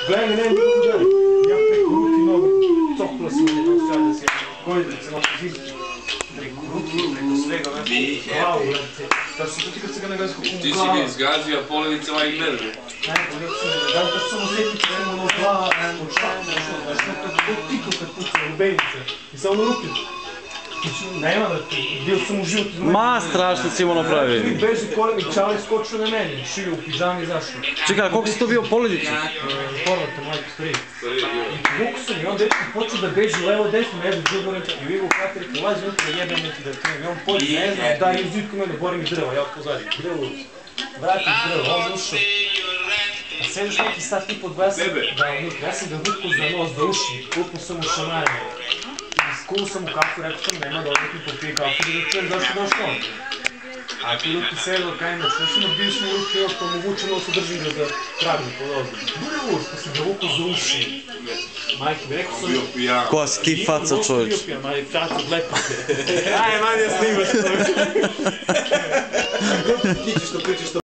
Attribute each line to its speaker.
Speaker 1: Gledaj, ne gledaj. Ja preko ruki nogu, cokla sam jedno sada da se gojilice na poziciju. Preko ruki, preko svega, glavu, gledajte. Da su to ti kad se ga na gledajsko puno glava.
Speaker 2: Ti si ga izgazio, a polovica ovaj nerve.
Speaker 1: Da li sam osjetiti ono glava, od šaka, znaš, nekako tiko kad puca u bejnice. I samo ruke. Nema da ti, bio sam u životu...
Speaker 3: Ma, strašno si ono pravi.
Speaker 1: Mi beži kolen i Čale skočio na meni, šio u pižami i zašao.
Speaker 3: Čekaj, koliko si to bio poledicu?
Speaker 1: Horvata, majko, stari. I vuku sam i on dečki počeo da beži levo desno, ne znam, džudorim, i vi go kratili, ulazi unutra, jebem neki da krenem. I on pođe, ne znam, da je izvitko mene, borim i drva, ja pozadi. Drvo, vratim drvo, on ušao. A sediš neki sat i po 20, ja sam ga vuku za nos, da uši, kupno sam u šamajama. Skuo sam u kafu, rekao sam, nema da odmah mi popije kafu da da čujem zašto došlo on. A ti ruki sedao, kaj me, sve sam odbio sam ruke, još pomogućeno se držim ga za kragnu pod ozim. Bude uš, pa sam ga vuku za uši. Majke mi, rekao sam...
Speaker 3: Koja si ti faca, čovječ?
Speaker 1: Bio pijan, ali faca odlepate. Aj, manje snimaš to. Ti ćeš to pričaš to